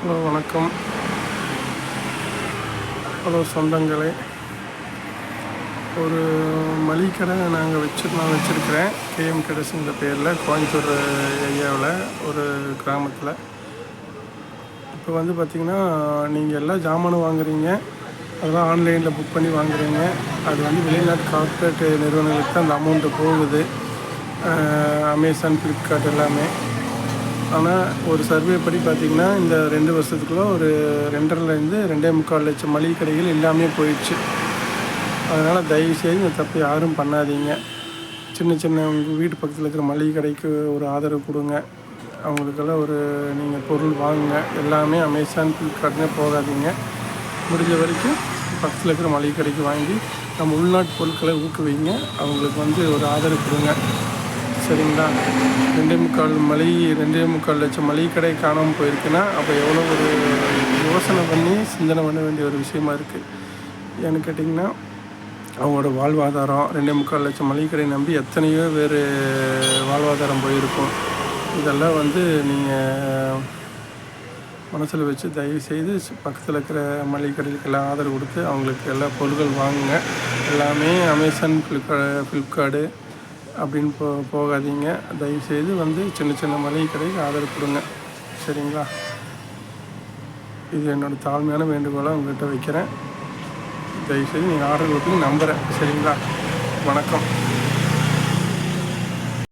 Hello வணக்கம். Hello சொந்தங்களே, ஒரு மளிகை கடை நான் வச்சுருக்கிறேன். கேஎம் ட்ரேடர்ஸுங்கிற பேரில் கோயம்புத்தூர் ஏரியாவில் ஒரு கிராமத்தில். இப்போ வந்து பார்த்திங்கன்னா, நீங்கள் எல்லா ஜாமானும் வாங்குறீங்க, அதெல்லாம் ஆன்லைனில் புக் பண்ணி வாங்குறீங்க. அது வந்து வெளிநாட்டு கார்ப்பரேட் நிறுவனங்களுக்கு தான் அந்த அமௌண்ட்டு போகுது. அமேசான், ஃப்ளிப்கார்ட் எல்லாமே. ஆனால் ஒரு சர்வே படி பார்த்திங்கன்னா, இந்த 2 வருஷத்துக்குள்ளே ஒரு 2.5 2.25 லட்சம் மளிகை கடைகள் எல்லாமே போயிடுச்சு. அதனால் தயவுசெய்து இந்த தப்பு யாரும் பண்ணாதீங்க. சின்ன சின்ன உங்கள் வீட்டு பக்கத்தில் இருக்கிற மளிகை கடைக்கு ஒரு ஆதரவு கொடுங்க. அவங்களுக்கெல்லாம் ஒரு நீங்கள் பொருள் வாங்குங்க. எல்லாமே அமேசான், ஃப்ளிப்கார்ட்னே போகாதீங்க. முடிஞ்ச வரைக்கும் பக்கத்தில் இருக்கிற மளிகை கடைக்கு வாங்கி நம்ம உள்நாட்டு பொருட்களை ஊக்குவிங்க. அவங்களுக்கு வந்து ஒரு ஆதரவு கொடுங்க. சரிங்களா? 2.25 லட்சம் மளிகை கடை காணாமல் போயிருக்குன்னா அப்போ எவ்வளோ ஒரு யோசனை பண்ணி சிந்தனை பண்ண வேண்டிய ஒரு விஷயமா இருக்குது. ஏன்னு கேட்டிங்கன்னா, அவங்களோட வாழ்வாதாரம் 2.25 லட்சம் மளிகை கடை நம்பி எத்தனையோ பேர் வாழ்வாதாரம் போயிருக்கும். இதெல்லாம் வந்து நீங்கள் மனசில் வச்சு தயவுசெய்து பக்கத்தில் இருக்கிற மளிகை கடைகளுக்கெல்லாம் ஆதரவு கொடுத்து அவங்களுக்கு எல்லா பொருட்கள் வாங்குங்க. எல்லாமே அமேசான், ஃப்ளிப்கார்டு அப்படின்னு போகாதீங்க. தயவுசெய்து வந்து சின்ன சின்ன மளிகை கடைக்கு ஆதரவு கொடுங்க. சரிங்களா? இது என்னோடய தாழ்மையான வேண்டுகோளாக உங்கள்கிட்ட வைக்கிறேன். தயவுசெய்து நீங்கள் ஆர்டர் கொடுத்து நம்புகிறேன். சரிங்களா? வணக்கம்.